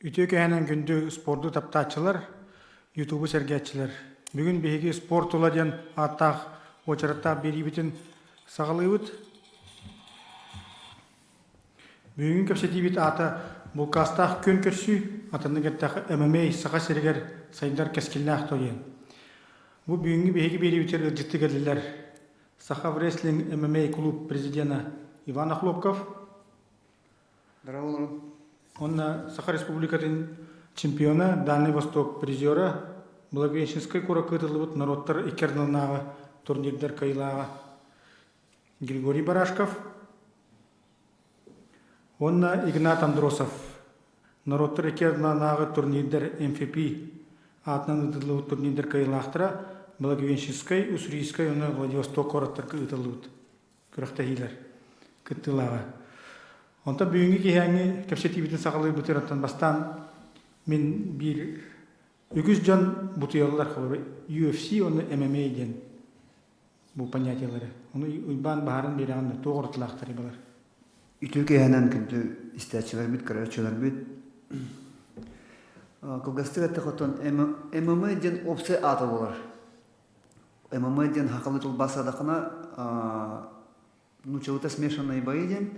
Ütü köhenen gündü spordu taptaçılar, YouTube'u sergiçiler. Bugün bihi sport olaryan attaq oçaratta beri bitin sağlayıbıt. Bugün köpseti bit ata bu kastaq kön körsü atanı gettaq MMA sağa serger sayдар keskillaq toyen. Bu bugün bihi beri bitir ırcıttı geldiler. Saha Wrestling MMA klub президента Иван Хлопков. Здорово. Он Саха Республикатын чемпиона, Дальний Восток призера, Благовещенской куракытылыбыт народтар икернылнағы турнирдер кайлаға Григорий Барашков. Он Игнат Андросов, народтар икернылнағы турнирдер МФП атынан ытылыбыт турнирдер кайлақтыра Благовещенской, Уссурийской, он Владивосток кураттар ытылыбыт күрақтахилер кыттылаға. Онта бүгінгі кейәңі көпсеті бітін сақылы бұтыр аттан бастан мен бір үгіз жан бұтыялылар қалыр. UFC, оны MMA ден бұл понятиялары. Оны ұйбан бағарын бері аңды тоғыртылақтары балар. Ütü kehenen kündü isteçiler bit, kararçılar bit. Kılgastı gatta xoton MMA den opse atı bolar. MMA den hakalı tol basadakına чего-то смешанные бои ден.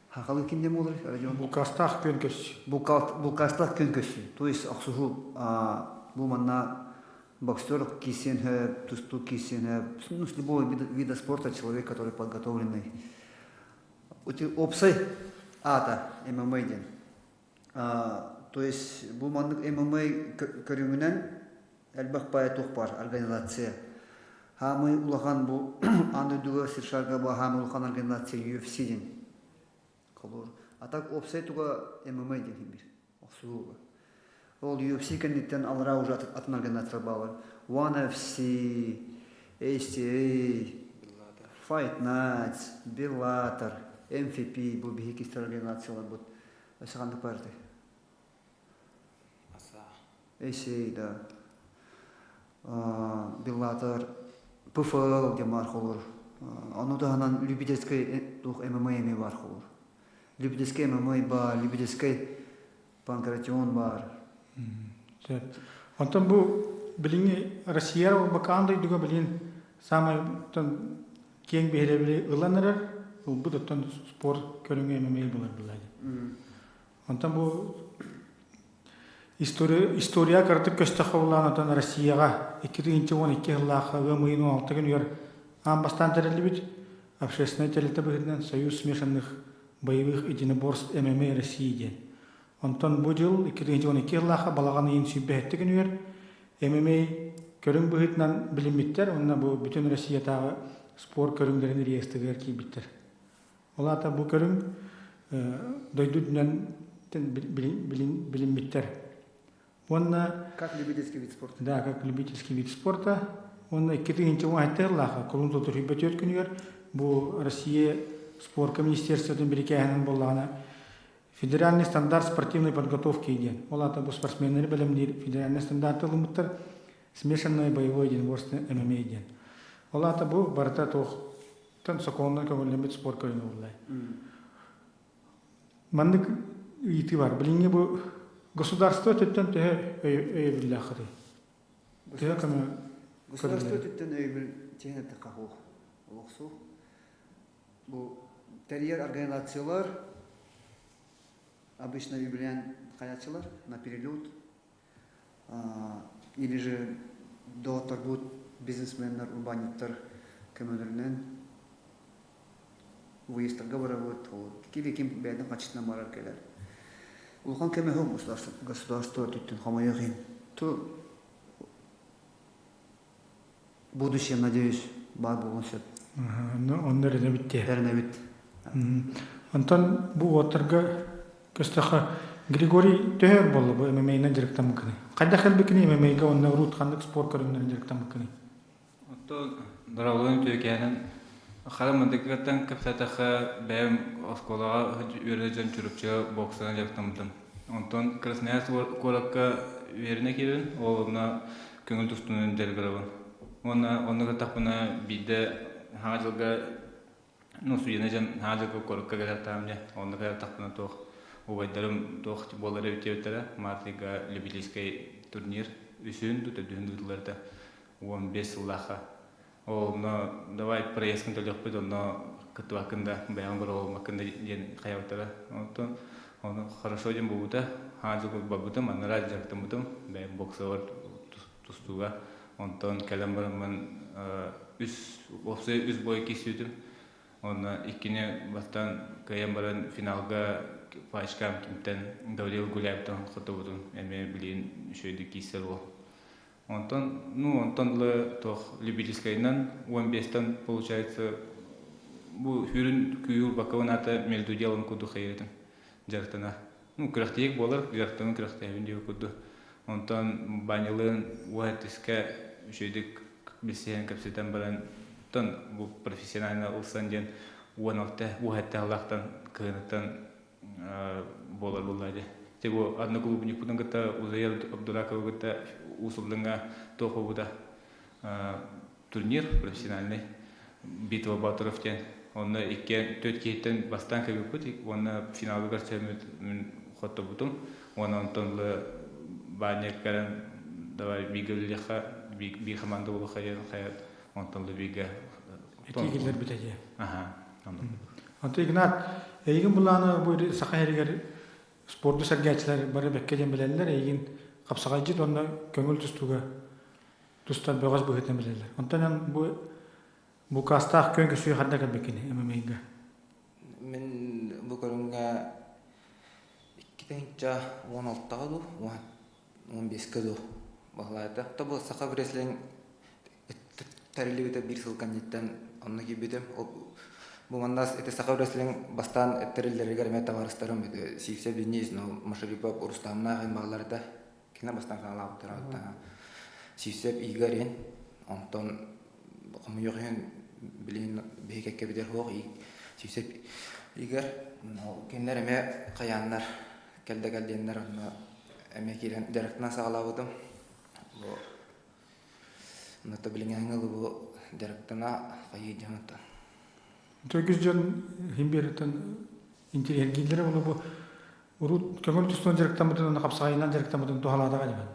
Хахалы кинде молыр, радион. Бұл кастақ көн көсі. Бұл кастақ көн көсі. То есть ақсужу бұл манна боксер кисен, тусту кисен, ну с любого вида спорта человек, который подготовленный. Опсай ата ММА ден. То есть бұл манна ММА көріңінен әлбақ бая тоқпар организация. Хамы улахан бұл анды дуға сиршарға ба хамы улахан организация UFC ден. А так опсай туга ММА деген бир. Оксууга. Ол UFC кеннеттен алра уже атын организация бабар. One FC, ACA, Fight Nights, Bellator, MFP bu bir iki organizasyonlar bu. Саганда партия. ACA да. Bellator, PFL демар холор. Оно да ханан любительской дух ММА бар холор. Любительский ММА бар, любительский панкратион бар. Онтан бұл біліңі Россия бақандай дуға білін самай кең бейрі білі ұланырар, бұл бұдыттан спорт көріңі ММА болар білайды. Онтан бұл история картып көстіқі ұлан Россияға 2012 жыллақы ғымайын 16 күн үйер амбастан тәрелі біт, общественный тәрелті бұғыдынан Союз смешанных боевых единоборств ММА России ден. Онтан бұл жыл 2012 жыллақы балағаны ең сүйбәтті күн үйер ММА көрің бұғытынан білімбеттер, онына бұл бүтін Россиятағы спорт көріңдерін реестігер кейбіттер. Олата бұл көрің дойду дүнен білімбеттер. Как любительский вид спорта? Да, как любительский вид спорта. Онына 2012 жыллақы құлын тұтыр үйбәтет күн үйер бұл Россия спорт министерстводан бірекәйінен болғаны федеральный стандарт спортивной подготовки еден. Олата бұл спортсменлер білімдер федеральный стандарт ұлымыттар смешанное боевое единоборство ММА еден. Олата бұл барыта тоқтан соқуынан көңілімбет спорт көріні олай. Мандық үйті бар. Біліңе бұл государство төттен төе өйебілі ақыры. Государство төттен өйебіл тегенетті қақуық. Олықсу. Бұл терьер организациялар обычно юбилеян хаячылар на перелет или же доктор будут бизнесменнер, урбаниттар көмөлөрүнөн выездтарга барабыт, ким бәден качытына барар келер. Улхан кеме хом государство түттен хамаягын. То будущее, надеюсь, бар болгон сөп. Ондар эне битте. Бәріне бит. Антон бұл отырға көстіқі Григорий төхер болды бұл ММА-нан жүріктен мүмкіні. Қайда қәлбекіні ММА-ға онна ұрут қандық спорт көріңнен жүріктен мүмкіні? Отто дұрағылың түйекенің қарымындықаттан көпсәтіқі бәйім осколаға өрі жан жүрікчі боксынан жүріктен мүмкін. Онтон Красноярск қораққа веріне кебін, олына көңіл тұстының дәргірабын. Онығы тақпына биді һәр жылға ну суйына жан һәр жылға қораққа келер тәміне, онығы тақпына тоқ. Увайдарым тох болары битептера Мартига любительский турнир үсүн тут дүндүлөрдө 15 сыллаха. Ол но давай проездын төлөп но кытвакында баян бор макында ден каябытара. Оны хорошо дем буута, хажы бабутым, анара жактымытым, баян боксовар тустуга. Онтон каламбармын үс бой кисүтүм. Оны иккине бастан каямбаран финалга пачкам кимтен Гаврил Гуляевтан хотовудум. Эме билин шөйдү кисер ол. Онтон тох любительскайнан 15-тан получается бу хүрүн күйүл бакаваната между делом куду хайретин жартына. Крахтиек болар, жартын крахтиебин деп куду. Онтон банялын уатиска шөйдүк билсен капсетен баран тон бу профессионально улсан ден уанакта уатта Аллахтан кыйнаттан болар буллады. Тего одноклубник путан гата Узаир Абдураков гата усулдынга тоховуда турнир профессиональный битва батыров тен. Онна икке төт кейттен бастан кебек бут, онна финалга көрсөмөт хотто бутум. Онна онтонлы банеккаран давай бигеллеха би команда болу хаят онтонлы биге. Этигилер битеже. Ага. Антый Игнат, эйген буланы бу сахайригер спортту сәргәчләр бары беккеден беләләр, эйген капсагайчы онда көңүл тустуга тустан бөгөз бөгөтен беләләр. Онтан бу кастах көңгө суй хадда кебекене эмемейге. Мен бу көрүнгө 2-нче 16-тага ду, 15-ке ду баглайда. Табы сака бреслен тарилибите бир сылкан жеттен онна кибидем. Бу мандас эте сака бреслен бастан эттерилдерге мета барыстарым бит. Сивсе бинис, но машарипа урустамна ган багларда кина бастан калап турат. Сивсе игерен онтон комуйген билин бейкекке бидер хог сивсе игер кенлер эме каяннар келдендер эме кирен директна сагалабыдым. Бу ната билингәнгә бу директна кайыдымта. Төгүз жон химберден интерьергилер бу урут көңүл тустун директамытын капсагайнан директамытын тухалада галибан.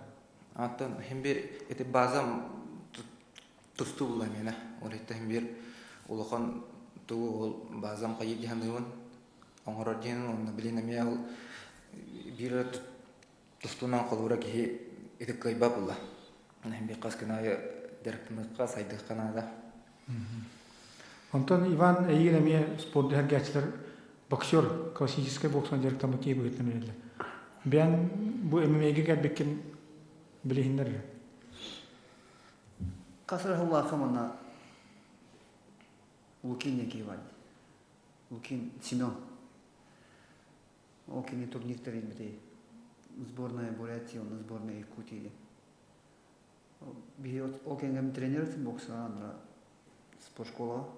Аттан химбер эти базам тусту була мена. Оретте химбер улахан туу базам кайып жандыгын оңороден онда билине мел бир тустунан колура ки эти кайба була. Химбер каскына директамытка сайды канада. Онтон Иван эйгенеме спортту сәргәчләр боксер, классический бокстан директамы киеп бөгөтен беләләр. Бен бу эмемейге кәбеккен билеһиннәргә. Касыр Аллаха мана Лукин Якиван. Лукин Семен. Лукин турниртер инде. Сборная Бурятии, он сборная Якутии. Бит окенгем тренер бокса на спортшкола.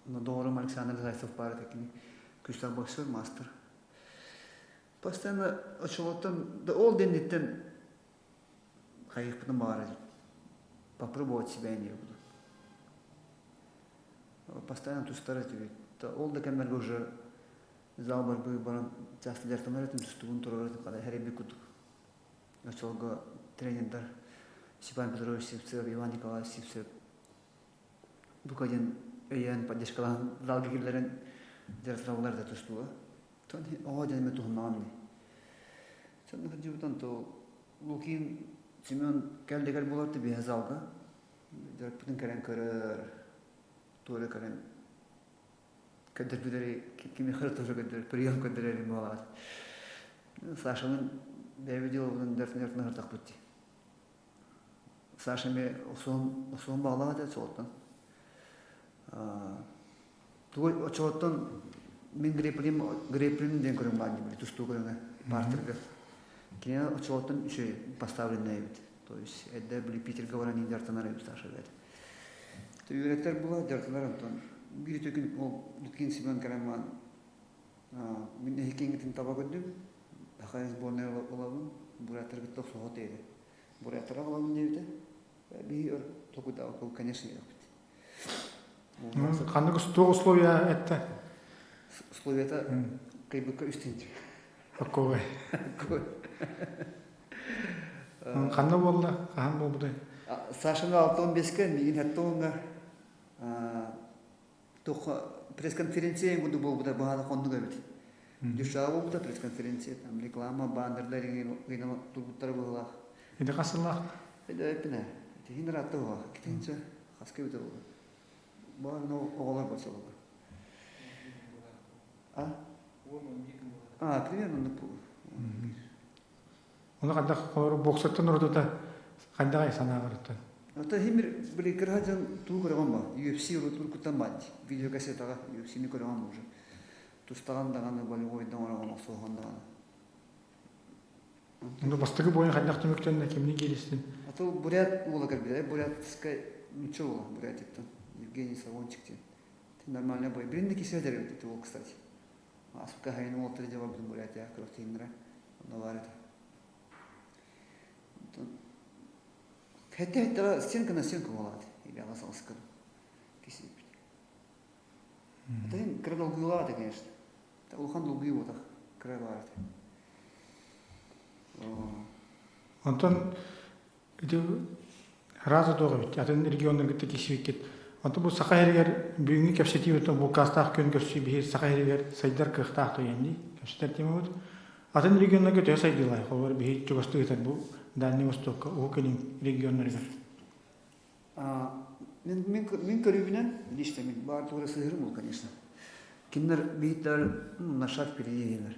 Но Дором Александр Зайцев пара такими күстәк боксер, мастер. Постоянно очолоттан да ол дендиттен хайыпны бара. Попробовать себя не буду. Постоянно тут стараюсь. Ол да кемнерге уже зал бар бу баран часто дертамаратын тустугун турарат калай херебе кутук. Очолго тренерлер Степан Петрович Сивцев, Иван Николаевич Сивцев. Букаден эйен поддержкалан залга кирлерин дертраулар да тустуга. Тон оден ме тухманны. Sen hadi то Лукин Семен келдегер боларды бе залга. Директен керен көрөр. Торе керен. Кадр бидери кими хырты жогдер, прием кадрлери болат. Сашаның бе видео белән дертен хыртак бутты. Саша ме осон баглады чоттан. Туй очоттан мен греплин ден көрөм бани, тусту көрөм партерге. Кине очоттан еще поставленный вид. То есть это были Питер говорани дертанары Саша говорит. То юректер була дертанар Антон. Бир төкүн Лукин Семен Караман. Мен хекингетин таба көдүм. Ахайс сборная болабын. Буратыр бит согот эди. Буратыр аламын дейди. Бир токуда, конечно, yok. Кандай условия это? Условия-то кайбыкка үстенче. Аккогай. Қанна болды, қахан болды. Сашыны 6-15-ке, меген хаттоңға пресс-конференция буду болбуда бағаны қонды көбет. Дүшаға болбуда пресс-конференция, там реклама, бандерлер генал турбуттар болақ. Енді қасылақ. Эде эпине. Тегин ратты болақ. Кетенче қаске өте болақ. Бағаны оғалар болса болақ. Примерно ұндық бұл. Оны қандақ қолары боксаттан ұрды да қандағай санаға ұрды. Ата химир били кырхаджан туу көрөгөн ба? UFC уркуттан бат. Видеокассетага UFC-ни көрөгөн уже. Тустаган даганы болевойдан ораган оксогондаган. Оны бастығы бойын қандақ түміктен кемнен келестен. Ата бурят ула кырбида, бурятская ничего, бурятиттан. Евгений Савончиктен. Нормально бой. Биринде киселдер өтті ол, кстати. Асука хайны олтыры жаба бүтін бурятия кырыктыйындыра. Оны бар еді. Хотя стенка на стенку болады. Или она салскан. Кисеп. Это край долгуйлады, конечно. Это улхан долгуй вот так. Край барды. Онтон это разы доғы бит. Атын регионның гитте кисеп кет. Онтон бұл сақа әрігер бүгінгі кәпсетей өтін бұл кастақ көн көрсей бейір сақа әрігер сайдар кықтақ тойенді. Кәпсетер темі өт. Атын регионның гитте сайдылай. Қолар бейір жүгісті өтін бұл. Дальний Восток, Окелин, регионный. Мен көрүбүнөн лично мен бар тура сыгырым был, конечно. Киндер бейтер на шаг впереди генер.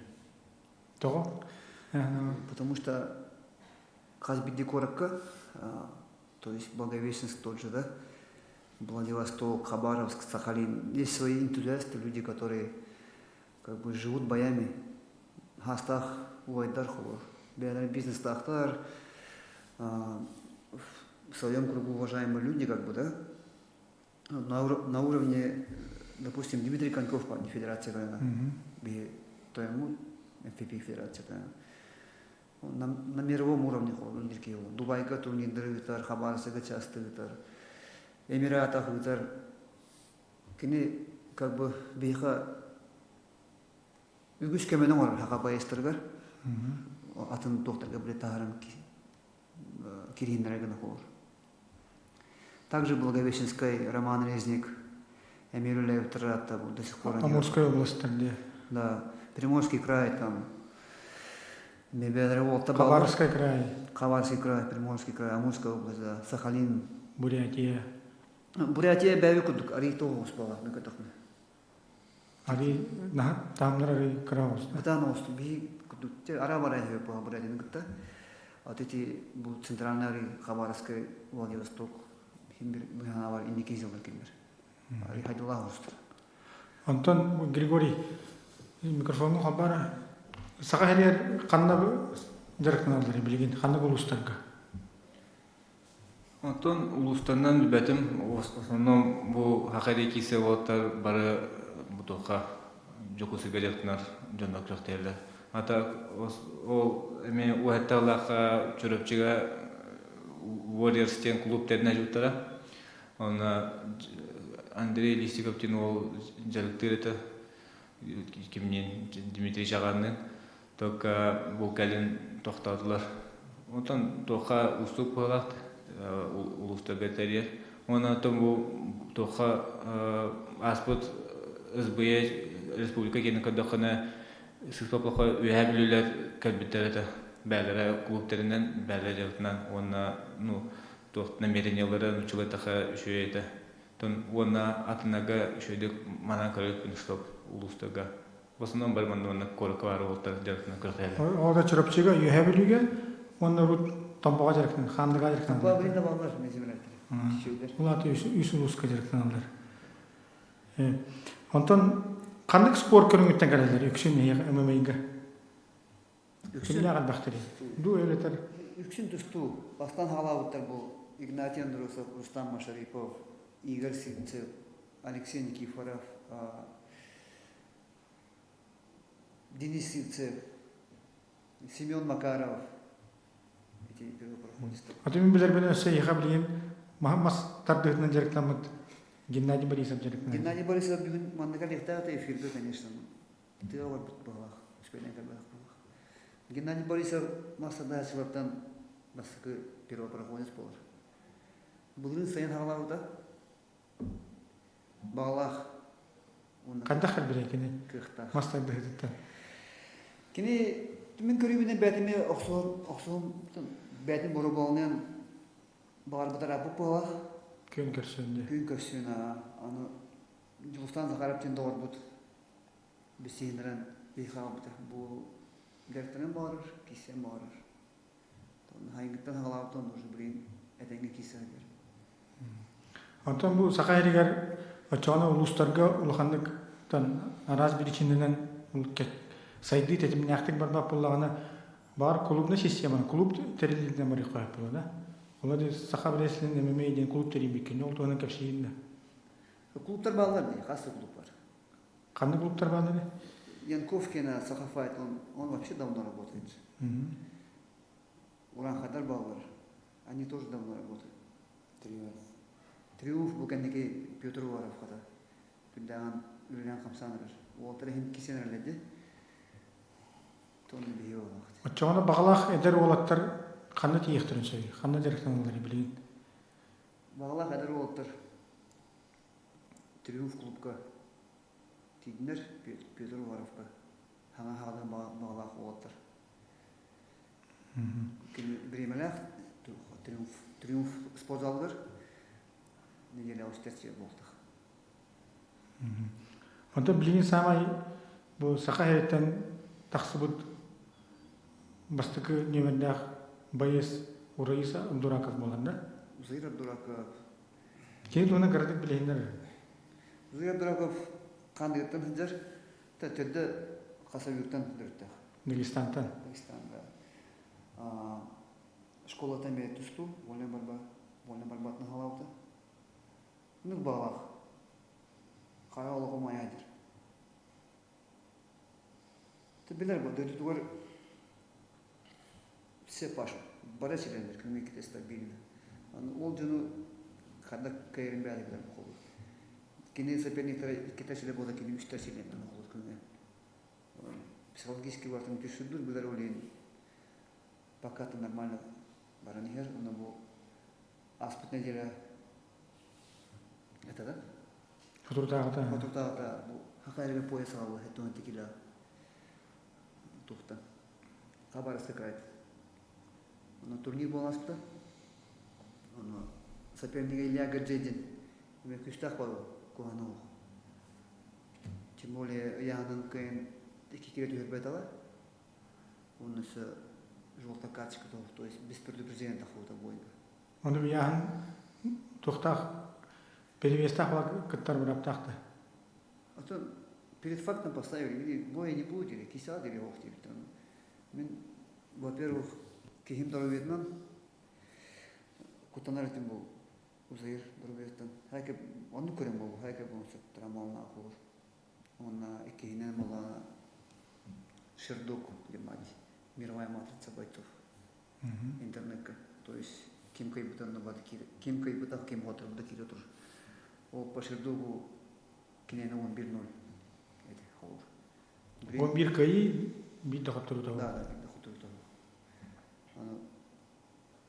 Того? Потому что Казбиди Коракка, то есть Благовещенск тот же, да, Владивосток, Хабаровск, Сахалин. Есть свои энтузиасты, люди, которые как бы живут боями. Хастах, Уайдар, Хулор. Бизнес-тахтар, в своем кругу уважаемые люди, как бы, да, на уровне, допустим, Дмитрий Коньков, Федерация района, то ему МФП Федерация района. На мировом уровне Дубайга турнирдер гитар, Хабаровска часто гитар, Эмиратах гитар, кини как бы бейха үгүс кеменен бар хакапайстыргар. Атын доктор Габриэль Тагаран Кириндрагана хор. Также Благовещенский Роман Резник, Эмиль Трата до сих пор. Амурская область где? Да, Приморский край там. Хабаровский край. Хабаровский край, Приморский край, Амурская область, да, Сахалин. Бурятия. Бурятия бәвикудук, Ариту успала, мы катахны. Ари, тамнар ари краус. Бетан осту би арабара хе по Бурятия гытта. Вот эти будут центральный Хабаровский, Владивосток, Химбир, Буханавар, Индикизил, например. Ари Хадилла осту. Антон Григорий, микрофону хабара. Сахария канна жарканалары билген, канна улустарга. Антон улустаннан бәтім, в основном бұл хақари кисе олаттар бары бұтуға жоқысы гадектінар жонда күріқтерлі. Ата ол әме уәтталаға чөрөпчіға Warriors-тен клубтеріне жұттара. Оны Андрей Листиковтен ол жарықтыр еті кемнен Дмитрий Жағанның. Только бұл кәлін тоқтадылар. Онтан тоқа ұстық болақты. Улустарга тария. Она там был тоха аспот СБ республика кенка дохана сыпаплаха үһәблүләр кәлбиттәрдә бәләре клубтарынан бәләләрдән она ну тохт намерениялары чугатаха шөйәтә. Тон она атнага шөйдек мана карып стоп улустарга. В основном барманны коркалар олтар дәртне кертәләр. Ага чырапчыга үһәблүгә оны Тампаға жарықтан, қандыға жарықтан. Тампаға бірінде балалар мезімірәттір. Олаты үйсі ұлысқа жарықтан алдар. Онтан, қандық спор көрің өттен кәрелер, өксін әмәмейінгі? Өксін ағын бақтыры. Ду өлетер? Өксін тұсту. Бастан халауыттар бұл Игнатий Андросов, Рустам Машарипов, Игорь Синцев, Алексей Никифоров, Денис Синцев, Семен Макаров. А ты мне безербенен сейха блин, мас тардыхнан жарыктамыт Геннадий Борисов жарыктан. Геннадий Борисов бүгін мандыға лехтата эфирді, конечно. Тыга бар бит балах. Успеем как балах. Геннадий Борисов массада чылаптан баскы первопроходец болар. Булын сайын халауда балах он Кандахар берекене. кыхта. Мастар дегетте. Кини мен көрүмүнөн бәтиме оксом бәтим боро болнан бар бутара бупала Көн көрсөнде. күн көсүнө аны жулустан закарап тен доор бут бисенерен бихабыт бу дертенен барыр кисен барыр тон хайгыттан халаптан уже бирин этеңге кисегер Антон бу сакайригер очона улустарга улхандыктан араз биричинен улкет сайды тетим нактык барбап буллагана бар клубна система клуб терилден бari коюп да. Олар саха бреслен эмемейден клуб терим биккен ол тоны кепшийинде. клубтар балдар ди касы клуб бар Кандай клубтар бар dedi? Янковкина Сахафайт он вообще давно работает Уран Хадар балдар они тоже давно работают Триумф буканники Петр Уваров хата. Күндәгән үлгән камсаныр. Ул тарихын кисенерләде. Тоны бию вакыт. Очона баглах эдер олаттар кандай тиехтерин сөй. Кандай директен олар билген. Багала кадәр ултыр. Триумф клубка. Тиднер Петр Уваровка. Хана хада багала ултыр. Бремелах Триумф спортзалдар. Неделя университетте болдық. Онда билген самай бу сакайреттен таксыбыт бастыкы немендах Боец Ураиса Абдураков болганда. Зайр Абдураков. Кең оны градик билгендер. Зайр Абдураков кандидаттан хәзер тәтәдә Касабюктан дөртә. Дагестантан. Дагестанда. Школа там бе тусту, вольна барбатны халаута. Ну балах. Караулыгы маядыр. Ты билер бу дөтүгөр все паш. Бара чилендер кимге стабильно. Ол жөнү кандай кайрын бәле белән кулы. Кине соперниктер китәчле булды кине үстәчле белән кулы күнгә. Психологически вартын төшүдүр билер олен. Пока-то нормально баранигер, но бу аспыт неделя это да? Фотуртагыта. Фотуртагыта бу хакайрга пояс алды, хеттон текила. Тухта. Хабаровска край. Но турнир боласпыта. Аны соперниге Илья Гаджедин. Мен күштак бар куану. Тем более янын кайын 2 кило төрбөт ала. Онысы желтая карточка, то есть без предупреждения дохода бойга. Онда биян тухтах перевестах ва кыттар браптахта. А то перед фактом поставили, или боя не будет, или кисад, или охти. Мен, во-первых, кихим дороветнан, кутанаритим был узаир дороветнан. Хайке, он не курим был, хайке был трамал на охур. Он на экихинен была Шердок, Германии. Мировая матрица бойцов. Интернетка. То есть ким кайбутан на бадкире. Ким кайбутах, ким готов дакире тоже. О по Шердогу кинена 11-0. Эти холд. Он бир кайы бит дохотуру того. Да, дохотуру того.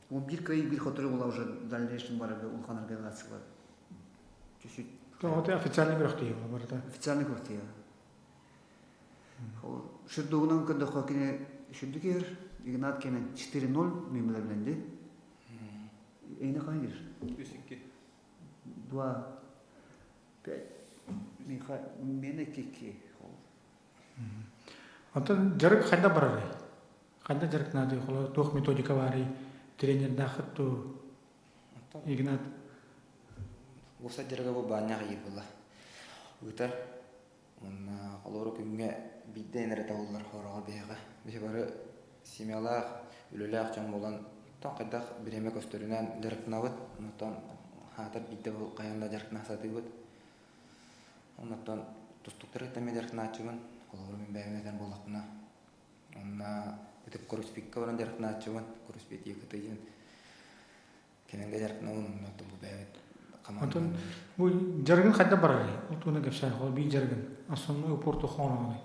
Он бир кайы бир хотуру была уже дальнейшем барабе улхан организациялар. Чуть-чуть. Это официальный бирохтый бар да. Официальный квартира. Шердогунан кында хакине шүндүкер Игнат кене 4-0 мемлер беленди. Эйне кайдыр? 2 5 мене кеке. Антон жарык кайда барары? Кайда жарык нады? Холо тох методика бары, тренер дахытту. Игнат. Болса жарыга бу баanya кайыр була. Үтер. Мына олору күнгө бидденер табылар хорого бега. Беше бары семьялар, үлелер чоң болан тақайдақ биреме көстөрүнөн жарыктанабыт. Онтон хатыр бидде бул каянда жарыктанасатыбыт. Онтон тустуктар этеме жарыктаначыбын. Олору мен бәймеден болакына. Онна битип курспикка баран жарыктаначыбын. Курспик екетейин. Кененге жарыктанабын. Онтон бу бәймед Антон бу жарыгын кайда барары? Утуна кепшай хол би жарыгын. Асонно упорту хона.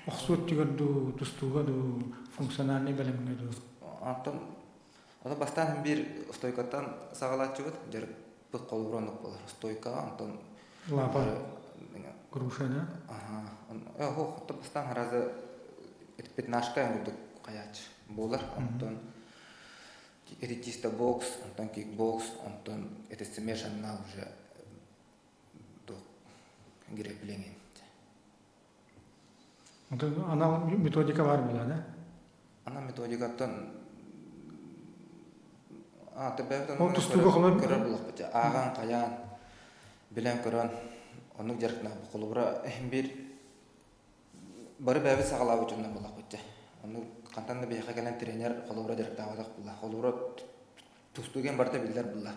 Оқсуот тигерду тустуга ду функциональный белемге ду. Антон ада бастан бир стойкаттан сагалачыбыт жер бут колбронук болор. Стойка Антон Лапа груша, да? ага. Хо, то бастан разы 15 ангуду каяч болар. Антон это чисто бокс, Антон кикбокс, Антон это смешанно уже до гребления. Она методика бар була, да? Она методикаттан тебептен Ол тустуга холор. көрөр булак бача. Аган каян билен көрөн онук жаркна колубра бир бары бәбі сағалабы жонна булак бача. Оны кантанда бияка келен тренер колубра жаркта авадак була. Колубра тустуген барта билдер була.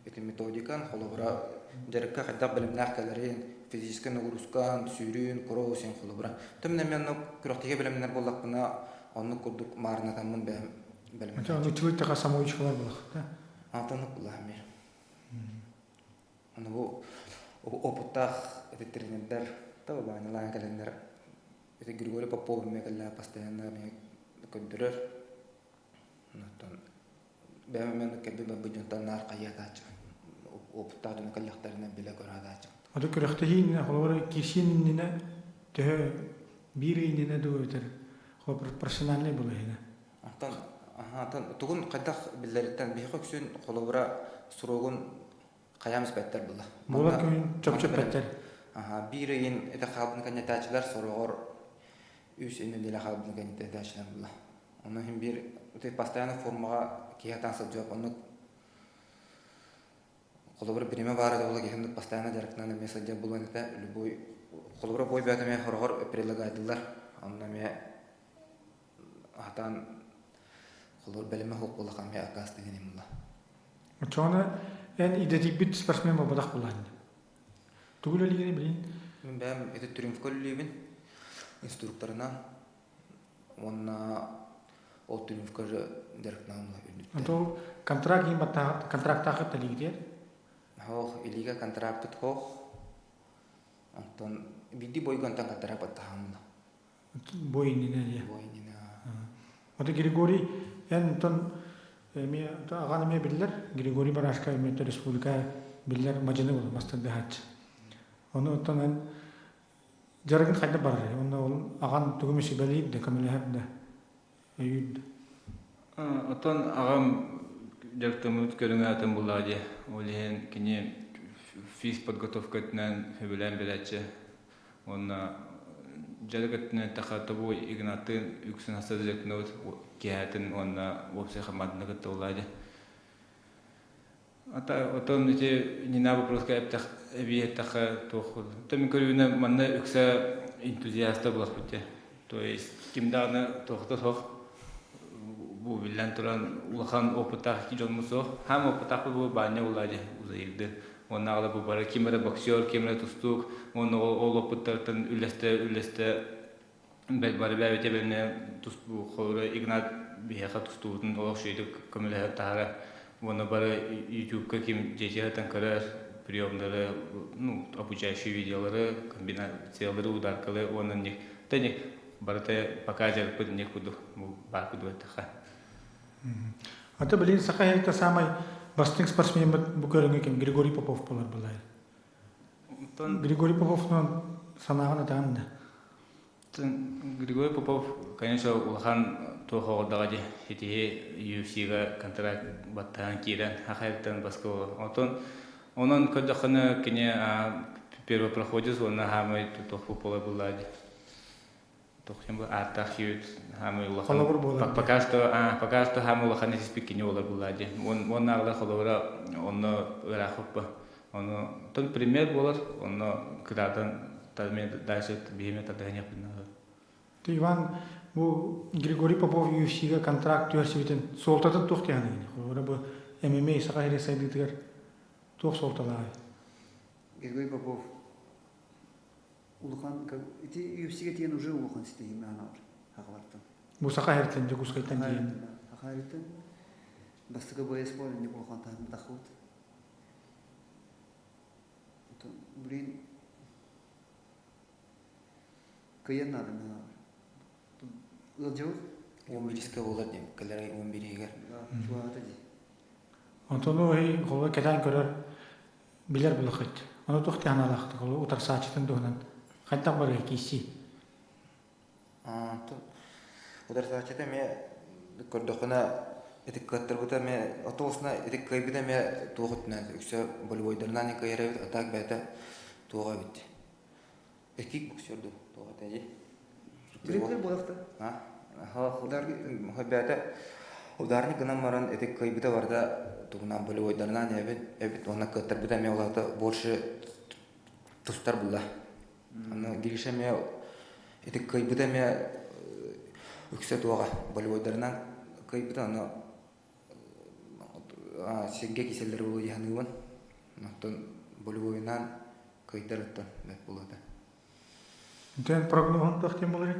Эти методикан колубра жаркка кайда билимнак келерин физический нагрузкан, сүйрүн, короусен колубра. Тымна мен күрөктеге билимнер булак бына onu kurduk marnatamın benim. Ача училище самоучкалар булак, да? Антонук буламир. Onu bu опыттах эти тренерлер, таба баналан календар. Это Григорий Попов мекалла постоянно me көндүрөр. Нотон бәмен кебе бәбүҗөнтан нар каядачы. Опыттарын каллактарына биле көрәдачы. Ады күрәктәһин холор кишиннине тә биринне ду өтер. Хо профессиональный була иде. Антон тугун кайдах биллерден бихок сүн колобра сурогун каямыз беттер була. Була күн чөп беттер. Бирин это хабын канятачлар сорогор үс инде деле хабын канятачлар була. Оны хим бир үтә постоянно формага киятан саджап оны колобра бириме бары да була генде постоянно жарыктан месседе булган это любой колобра бой бәтеме хоргор предлагайдылар. Онна ме атан колор белеме хок була кам я акас дегенем була. Ачана эн идетик бит спортсмен бабадак була. Түгел элегене билин. Мен бәм это трюмф коллибин инструкторына онна ол трюмфка директнамла. Антол контракт им бата контракттагы телегидер. Хох илига контракт хох. Антон види бойгантан контракт баттамла. Бойнине. Бойнина. Аты Григорий эн ме аганы ме биллер Григорий Барашка ме республика биллер мажыны була мастадахат. Оны тонан жаргын кайда бар. Оны аган түгүмүшү белип де камелехат да. Үйд. Отон агам жарктымыт көрүнгөтөн булады. Олен кине физ подготовкатынан хөбөлөн берече. Оны жаргытны тахатыбу игнатын үксүн асадыжакнот кеятын онна вопсе хамадныгы толады. Отон эти не на вопрос кайптах эбиеттаха тохул. Тем көрүнө манна үксө энтузиаста булакпыте. То есть кимданы тохтосох бу билен туран улахан опытах кижонмусо хам опытах бу баня улады узайды. Оннагы бу бара кимере боксер, кимере тустук, оны ол опыттартын үлесте бәлбары бәбете белне тусту хоры игнат бияха тустуутун олошойдук көмөлө тара. Оны бара YouTube-ка ким жежетен көрөр приемдары, обучающие видеолары, комбинациялары ударкалы, оны не тени барата покажет под некуду баркуду таха. Аты билин сакайта самай бастың спортсмен бу көрөнгө ким Григорий Попов болар булай. Григорий Поповнун санагына таанда. Григорий Попов, конечно, улахан тохолдагы хити UFC-га контракт баттан кирен хахайтан баско. Онон көдөхөнө кине первый проходит, он хамай тоху пола булады. Тохем атахют хамай улахан. Пока что хамай улахан не спикине ола булады. Он нагла холора, он рахопа. Он тот пример болар, он крадан тадме дальше бихме тадanya пна. Ты Иван бу Григорий Попов UFC-га контракт түерсибитен солтатын тохтяны. Ора бу MMA сакайры сайдытыр. Тох солталай. Григорий Попов улхан эти UFC-га тиен уже улхан стейм анар хагвартан. Бу сакайртен жогускайтан кийин. Хагвартан бастыга боеспор не улхан тан дахут. Блин кыян надо на Ылжау? 11-ке болар дем, калерай 11-ге. Чуата ди. Онтону ой холга кетен көрөр билер булахыт. Аны тохты аналахты. Холга утар саачтын донан. Хантан бар киси. То удар сачета ме көрдөхнө этик каттырбыта ме отосна этик кайбыта ме тугутна үсө болбойдорнан кайрабыт атак бата туга бит. Экик боксерду туга тажи. Билетлер болакта. Хоббята ударны гына маран этик кайбыта барда тугунан болбойдорнан эбит она каттырбыта ме олата больше тустар була. Аны дирише ме этик кайбыта ме үксө туга болбойдорнан кайбыта аны сенге киселдер болу яныгын. Нактан болбойнан кайдырыттан бет болады. Тен прогноз тохтем болар.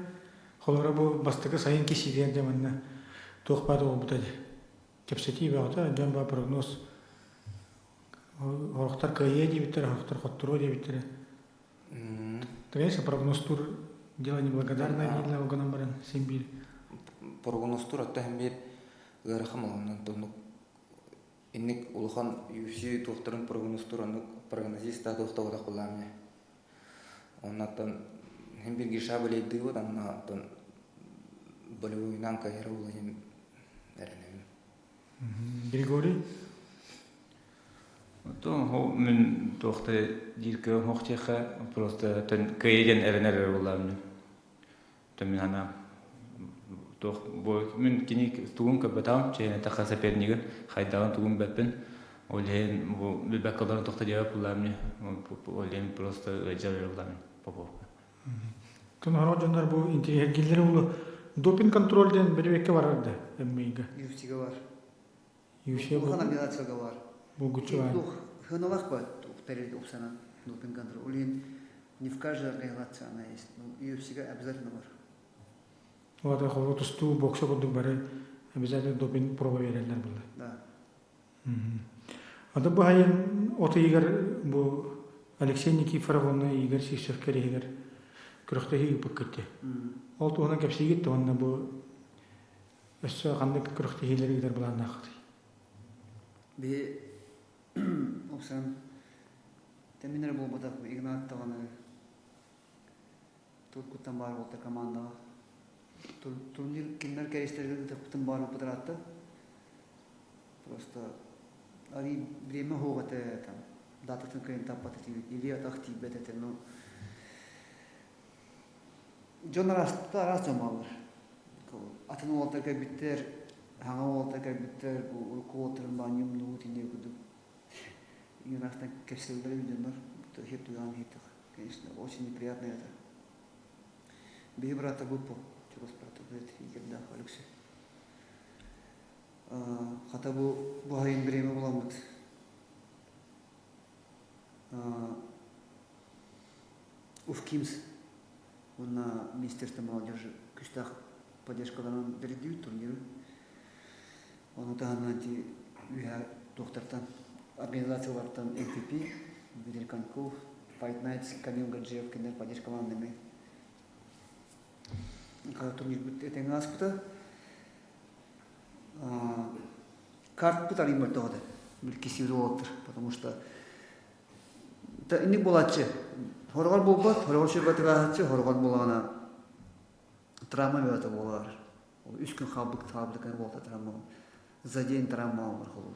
Холора бу бастыгы сайын киси деген деманна тохпады ол бутады. Кепсети багыта ден ба прогноз. Орохтар кайеди битер, орохтар хоттуро ди битер. Конечно, прогноз тур дело неблагодарное для Уганамбаран Симбир. Прогноз тур атта хембир гарахамаланан тонук. Инник улхан UFC тухтарын прогноз тур аны прогнозиста тухтагыда кулламне. Оннан хембир гишабыле дыгы даннан болуйнан кайра улайын эренем. Григорий То мен тохты дирке хохтеха просто тен кайден эренер булам. То мен ана тох бо мен киник тугун кабатам чейне таха соперниген хайдаган тугун беппен. Олен бу бекалдан тохты жаап булам. Олен просто жабыр булам. Попов. Тон хорожондар бу интерьергиллер улу допинг контролден бербекке барарды эммейге. UFC-ге бар. UFC бу Организацияга бар. бу гучуа. Хыналах бар, перед опсана допинг контроль. Улин не в каждой организации она есть. Но UFC-ге обязательно бар. Вот холо тусту боксо кодук бары обязательно допинг проба берерлер булды. Да. Ада бу хайын оты егер бу Алексей Никифоров оны Игорь Сишев керегер күрөхтәһи пакетте. Ол тугана кепсигит тугана бу эссе кандай күрөхтәһиләр гидер булан нахты. Би опсан теминер бол батак Игнат таганы тут кутан бар болта команда. Турнир кимнер керештерген кутан бар патратта. Просто ари время хогате там дататын кайын таппаты или атакти бетете но Джон раз жамалар. Атын олтага биттер, хаңа олтага биттер, бу улкуотрын баньым нуутине буду. Игнастан кепселдер видендар, то хеп туган хитик. Конечно, очень неприятно это. Би брата группу, чурос брата, говорит, игерда Алексей. Хата бу хайын время буламыт. Уфкимс. Он на Министерство молодежи күштах поддержкаларынан берди турниры. Он утаганати уя доктортан организациялардан MVP, Видель Конков, Fight Nights, Камил Гаджиев кендер поддержкаларынан. Когда турнир будет это гаспыта, карт пытали мертвого, билкиси удовольствие, потому что это не было че. Хоргол болбот, хоргол шербатыгачы, хоргол болгана травма бета болар. 3 күн хабдык болта травма. За день травма бар хол.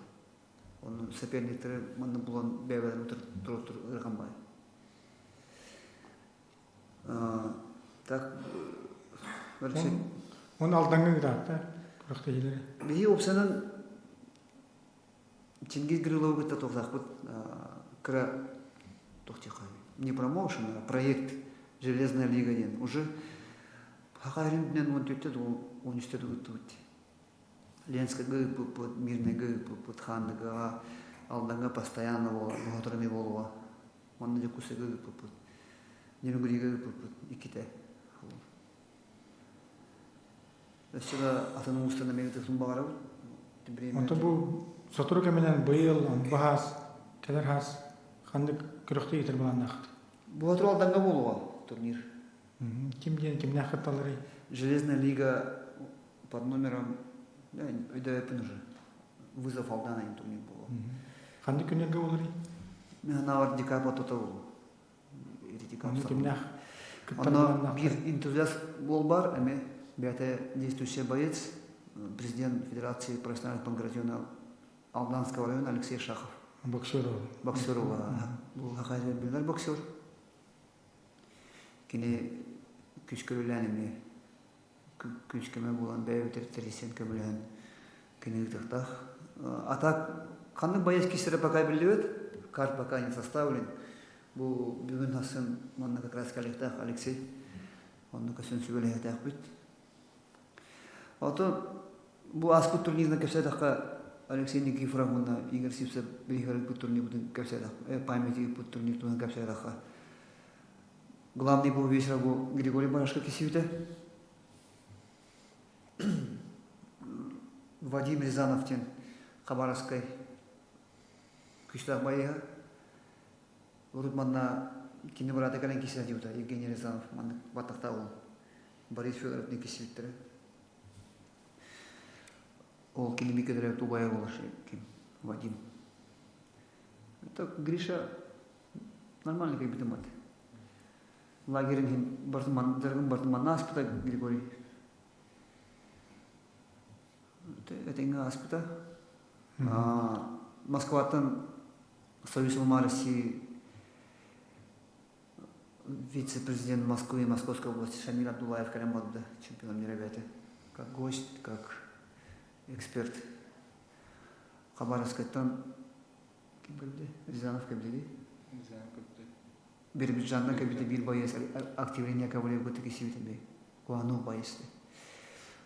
Onun соперниктери мында булан бебелер туруп ырганбай. Так берсе Он алдаңгы гидатта күрөхтәһиләр. би опсанын Чингиз Гриловга токтакпыт кыра токтикай. Не промоушен, а проект «Железная лига». Уже хакариннен он төттед, он истеду тут. Ленская гы, мирная гы, ханга, алданга постоянно было, многоторами было. Он на дикусе гы, нерегури гы, и Китай. Сюда атану установили так сумбаров. Он то бу сатурка менен быйыл, бахас, телерхас, ханды күрөхтә итер булан нахты. Bu hatır aldanга болуğa турнир. Кимден кимне хатталары. Железная лига под номером, уже вызов Алдана турнир было. Қанды күнерге болыр? Мен навар декабрь тотал. Оны кемнях? Оно бир энтузиаст бол бар, эми бята действующий боец, президент Федерации профессиональных панкратиона Алданского района Алексей Шахов. Боксер ол. Боксер ол. Бұл хақайда білдер боксер. Кені күш көрілән эми күш көмі болан бәйбетер тересен көмілән кені ұтықтақ. Атак қанды боец кесері пока білдебет, карт пока не составлен. Бұл бүгін асын мұнда как раз коллектақ Алексей. Онды көсін сөйлі әтәқ бүт. Ото бұл аспыт турнирна көпсәдаққа Алексей Никифоров мұнда Игорь Сипсев білігерік бұл турнир бұдың көпсәдақ. Памяти бұл турнир бұдың көпсәдаққа. Главный был вечер был Григорий Барашко Кисевита. Вадим Рязанов тен Хабаровской күштақ байыға. Урут манна кине барата кален Кисевита, Евгений Рязанов, манна батақта ол. Борис Федоров не Кисевита. Ол кине микедері тубая болашы, Вадим. Это Гриша нормальный как бітім баты. Лагерин Бартман аспыта Григорий. Это инга аспыта. Москватан Союз Ума России вице-президент Москвы и Московской области Шамиль Абдулаев Калямбадуда, чемпион мира ребята. Как гость, как эксперт. Хабаровский тан Рязанов Кабдели. Биробиджандан кабите бир боец активление кавалев готы кисивите куану боец.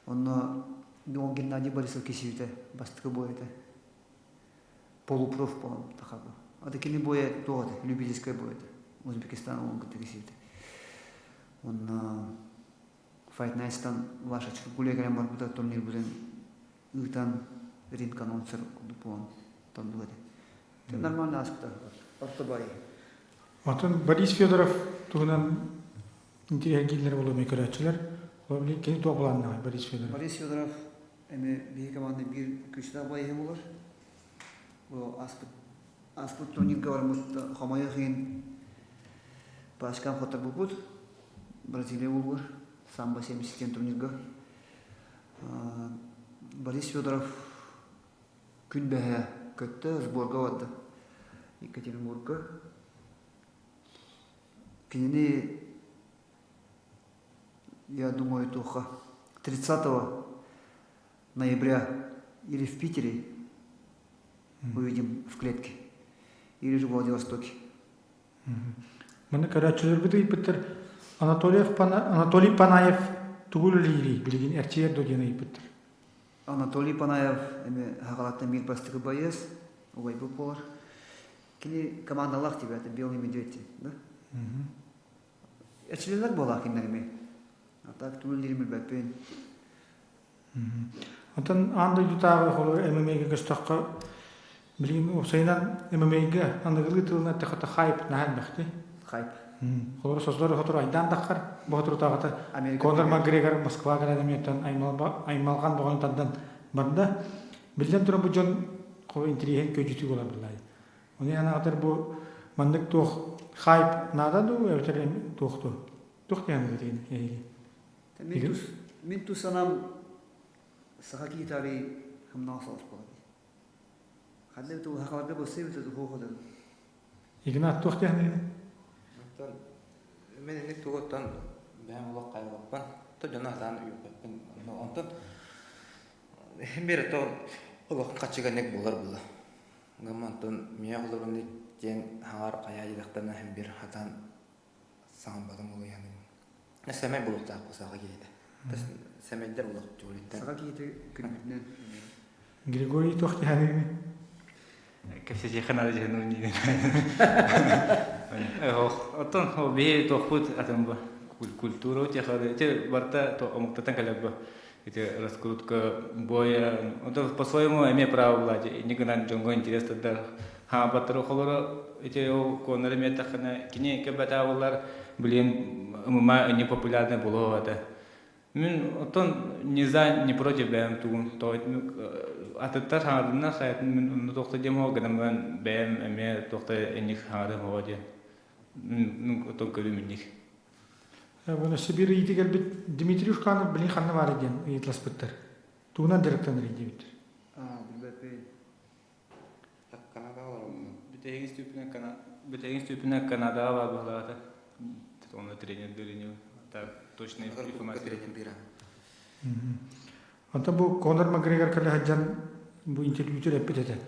Он Геннадий Борисов кисивите бастыка боете. Полупроф по тахабу. А такие боя тоже любительская боет. Узбекистан он готы кисивите. Он Fight Night там ваша чургуле граммар будет турнир будет. Утан ринг анонсер дупон там будет. Это нормально аспект. Ортобай. Отын Борис Федоров туғынан интерьергейлер болу мекөрәтшілер. Ол кені тоғыланна Борис Федоров. Борис Федоров әме бей команды бір күшті байы болар. Ол аспыт турнирға бармықты қамайы қиын пашкан қотыр бұпыд. Бразилия болар. Самбо 70 турнирға. Борис Федоров күн бәе көтті сборға вады. Екатеринбургға. Кинени, я думаю, только 30 ноября или в Питере увидим в клетке, или же в Владивостоке. Мені көрәтшілер біді ипіттір Анатолий Панаев түгіл лири білген әртиер додені ипіттір. Анатолий Панаев хағалаттан мир бастығы байыз, олай бұл болар. Кені командалақ тебе, это белый медведь, да? Әчілелер бола кеннерме. Атак түгілдеріміл бәппен. Антон андай дутағы қолы ММА-ге көстаққа білген опсайынан ММА-ге андығылы тылына тақыта хайп нәхән бәқті. Хайп. Қолыр созлары ғытыр айдан даққар. Бұғытыр тағыта Конор Макгрегор Москва ғаладаметтен аймалған бұғын тандан барында. Білден тұрын бұл жон қолы интереген көжіті бола білай. Оны анағатыр бұл мандық тоқ хайп нададу, өтер тоқты. Тоқты яны бітеген. Мен тусанам сақаки гитари хамнау салып болады. Қандай бұл хақаларда болса өтеді қоғыды. Игнат тоқты яны? Мен ендік тұғыттан бәң ұлақ қайылаппан. Тұр жана атаны үйіппен. Онтан бері тұғын ұлақын қатшыға нек болар бұлы. Гамантын мия құлырын ден хаңар қая едіқтарына hem bir hatan sağınbadım oluyor yani. Semey buluk da sağa geldi. Semeyler buluk çoğulukta. Sağa geldi günlükten. Григорий тоқты яны? Кәпсе жеқан ады жеқан өрнейден. Оттан ол бей тоқпыт атым ба. Культура өте қады. Те барта омықтатан кәлек ба. Это раскрутка боя. Это по-своему имеет право владеть. Никогда джонго интересно да. Ха батыры холора эти коннары метахана кине кебата олар блин ма не популярны было это. Мен отон не за, не против бәм тугун. Атыттар хаңарына саятын мен тоқты дем хоғыдым мен бәм әме тоқты әнік хаңарым хоғыды. Мен отон көрі меннік. Бұны Сибир етігер біт Дмитрий Ушканов білін қанны бар еден етлас біттір. Туғынан директор рейді біттір. Билбепей. Так Канада олар. Бітегін ступіне Канадаға бар бұғылағаты. Оны тренер дөріне. Так, точно информация. Тренер бира. Anta bu Conor McGregor kala hajjan bu interview'te repet ede.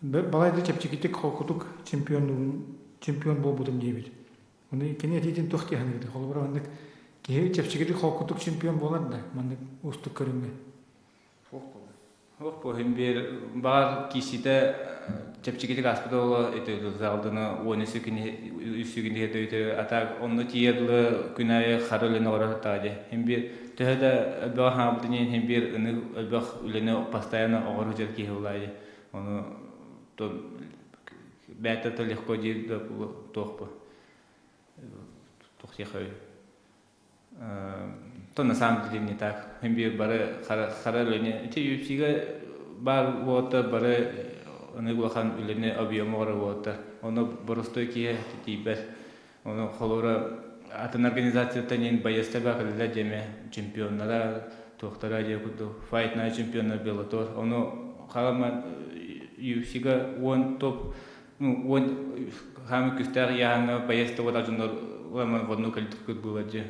Balayda çepçikitik xokutuk çempiyon bolbudum diye bir. Onu kene edin toxti hanıdı. Holbura andık ki çepçikitik xokutuk çempiyon bolar da. Mandık ustuk körünme. Ох, похим бер бар кисите чепчиките гаспитала это залдана онысы үсүгүнде дөйтө ата онны тиерле күнае харылын ора таде. Хим бер төһөдө ба хабдынен хим бер ыны бах үлене постоянно огор жерки хулайды. Оны то бәтә легко дип тохпа. Тохтехой. То на самом деле не так. Химби бары харалыне. Те юпсига бар вот бары оныглахан үлене объемора вот. Оны боростой кие тибер. Оны холора атын организация танин баястаба калда деме чемпионнара тохтара декуду Fight Night чемпионна Bellator. Оны халама юпсига он топ он хами кустар яна баяста вот ажунор лама в одну калитку было де.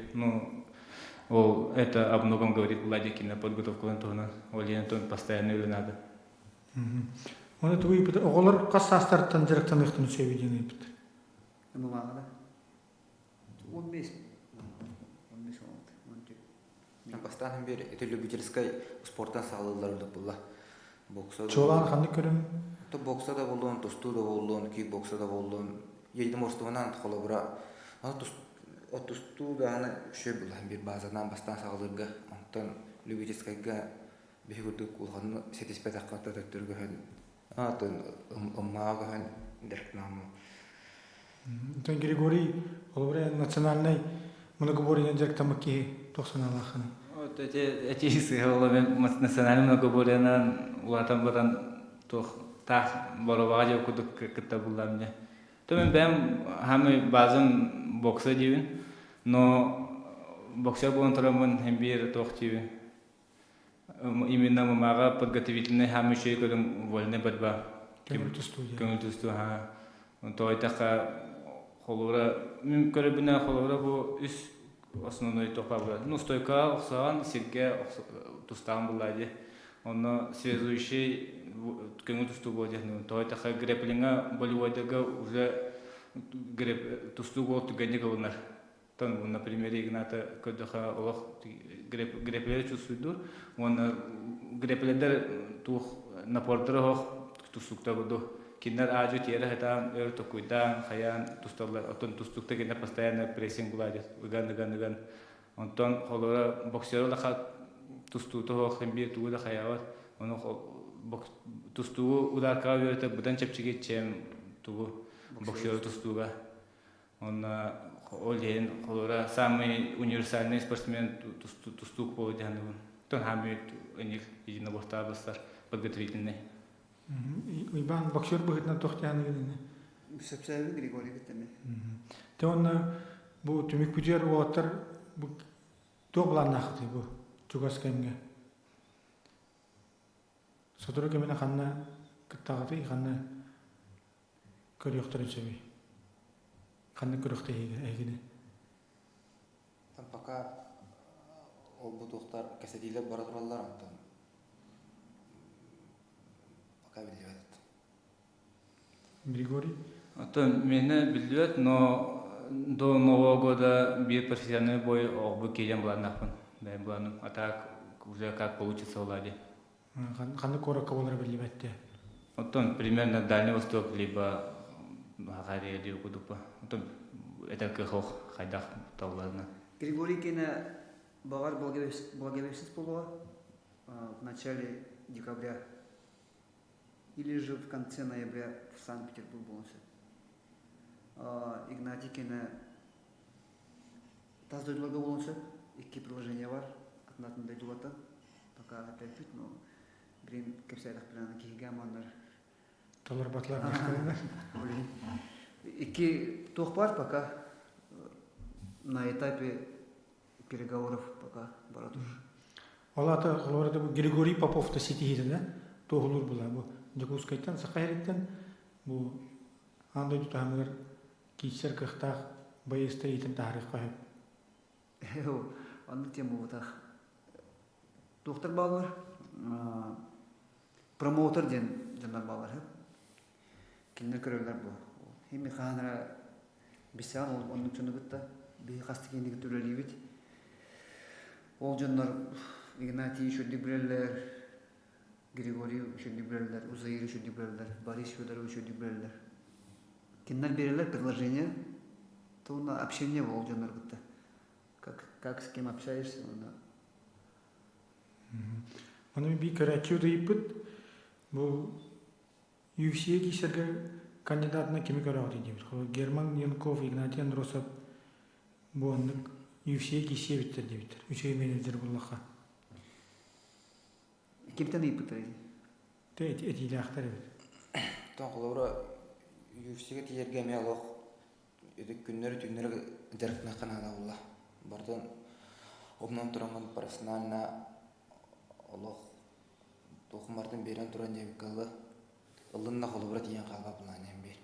Это об многом говорит Владик на подготовку Антона. Антон постоянно или надо. Оны туй бит оголор кассастардан директор ихтин сөйден бит. Ну мага. 15 15 Бастан бир это любительской спорттан саалылар булла. Боксда. Чолан ханны көрүм. То боксда да болдун, тусту да болдун, кикбоксда да болдун. Едим орстугунан холобра. Отусту да аны шөй булган бир базадан бастан саалырга, онтон любительскайга бигүдүк улганны сетиспетакка төттөргөн. Атын уммаган директнамы. Тон Григорий олбре национальный многоборье директор маки 90-ны. Вот эти сыгылы национальный многоборьенан улатан баран тох так боровага кудук кытта булам мне. То мен бем хамы базын бокса дивин, но боксер болон тарамын хембир тохтивин. Именно мага подготовительный хамы шей көрүм вольны бадба. Көңүлтүстү ха. Той така холора мен көрөбүнө холора бу үс основной топабы. Ну стойка оксаган сирге тустан булайды. Оны связующий көңүлтүстү болду. Той така греплинга болевойдага уже тусту гол түгенде голнар. Тон, например, Игната Кодоха Олох греплер чувствует, он греплер тух напортерох тустукта году. Кинар аджу тера хатан эрто куйдан хаян тусталар, отон тустукта кинар постоянно прессинг буладит. Уган. Онтон холора боксер лаха тустуту хох хембир тууда хаяват. Он тусту удар кавиота будан чепчиге чем тугу боксер тустуга. Он Олен, холора самый универсальный спортсмен тустук по дяну. Тон хамит у них единоборствоваться подготовительный. Ибан боксер будет на тохтяны гидене. Сепсеви Григорий битеме. Те он бу түмик пүжер уатыр бу тоглан нахты бу чугаскемге. Сотура кемена ханна кыттагаты ханна көрөктөр чеби. Ханны көрөктө эгине. Там пока ол бу тухтар кесетилеп бара тураллар антон. Пока билбейт. Григорий. Антон мени билбейт, но до Нового года бир профессиональный бой обы келем буланнакпын. Мен буланым атак уже как получится влади. Ханны коракка болар билбейт. Антон примерно Дальний Восток либо Хагария диукудупа. Это кахох хайдах тавларна. Григорий Кена Багар благовещенец была в начале декабря или же в конце ноября в Санкт-Петербург был. Игнатий Кена таз дойдыларга болонса, iki приложение бар. атнатында жугата пока опять пит, но брин кепсайдах плана киһиге маннар. Толар батлар баштайда. Iki тухпар пока на этапе переговоров пока баратур. Олата оларда бу Григорий Попов та ситиһиде да. Тоғылыр була бу. Жакускайттан сакайрыттан бу андай тутамыр кичер кыхтах байыста итин тарих кайып. Анны тема вот так. Доктор балар, промоутер ден жандар балар. Киндер көрөлөр бу. Хими ханара бисян onun үчүн гытта би кастыгендиги төлөлүбүт. Ол жандар Игнатий шүдүк билелер, Григорий шүдүк билелер, Узаир шүдүк билелер, Борис Федорович шүдүк билелер. Киндер берелер предложение, то на общение ол жандар гытта. Как с кем общаешься, Аны би көрәчү дейбит. Бу UFC кисерге кандидатына кими көрәгәт дип. Герман Янков, Игнатий Андросов бу андык UFC кисебиттер дип. Үчөй менеджер буллаха. Кимтен ипытыр. Тет этиле ахтар бит. Тоңлора UFC-ге тиерге мелох. Эдик күннөр түннөр дәркнә канала булла. Бардан обнан турган профессиональна Аллах тохмартын берен туран деп калды. Ылынна холбура тиен калга планен бер.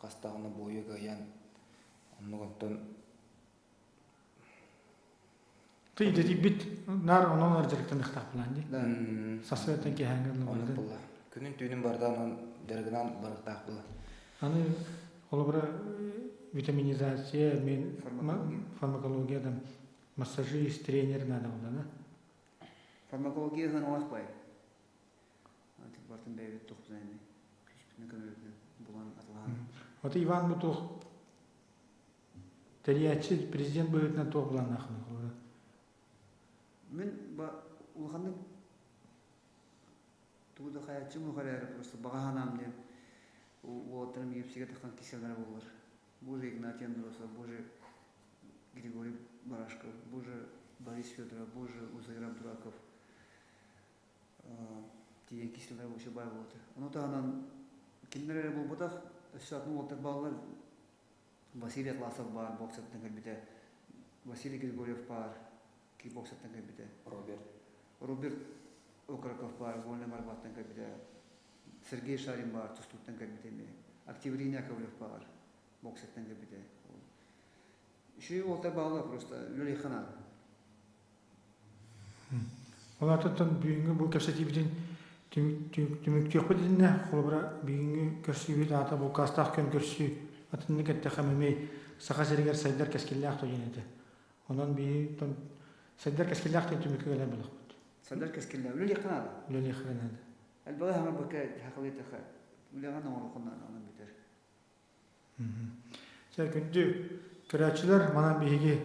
Кастагына бою гаян. Онногонтон Ты дебит нар онон аржыктан ихтап план ди. Сасветен ки хангын оны булды. булла. Күнүн түнүн бардан он дергенан барыктак булла. Аны олбра витаминизация, мен фармакологиядан массажист, тренер надо да. Фармакологиядан оңашпай. Антик бартын бәйбет тоқтайны. Кешпітін көмірді бұлан атылған. Вот Иван Бутух Тәриятчы президент бөлетінен тоқ бұлан ақыны. Мен ұлғанның туғыда қаятчы мұқарары просто бағанам деп отырым епсеге таққан кеселер болар. Бұл же Игнатий Андросов, бұл же Григорий Барашков, бұл же Борис Федоров, бұл же Узаир Абдураков. Тиен кеселер өше бай болды. Оны тағынан кендері бұл бұтақ, үстатын олтар балалар Василий Атласов бар, боксаттың кәлбеті. Василий Григорьев бар, кикбоксаттың кәлбеті. Роберт Окраков бар, вольный марбаттың кәлбеті. Сергей Шарин бар, тұстуттың кәлбеті. Октябрин Яковлев бар, боксаттың кәлбеті. Үші олтар балалар просто лөлей қана. Олатыттан бүйінгі бұл кәпсетебіден түміктек бідінне, қолыбыра бүйінгі көрсі ата бұл қастақ көн көрсі атынны кәтті қамымей сақа серігер сайдар кәскелі ақты женеті. Онан бүйі сайдар кәскелі ақты түмікке кәлі бұлық бұд. Сайдар кәскелі, лөлей қана да? Лөлей қанады. Әлбәғі хама бөкі хақылы етіқі. Үлеген оңырқыннан анын бітер. Сәл күнді көрәтшілер манан бейге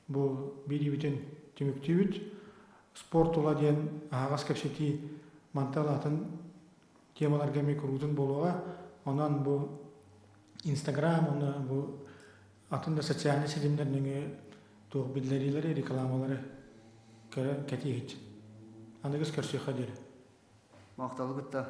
бұл бейді бүтін түмікті бүт. Спорт ола ден ағас кәпсеті мантал атын темаларға мек ұрудың болуға. Онан бұл Инстаграм, оны бұл атында социальный сетімдерінің тоқ білдерілері, рекламалары кәті ет. Анығыз көрсе қадері. Мақталы бұтта.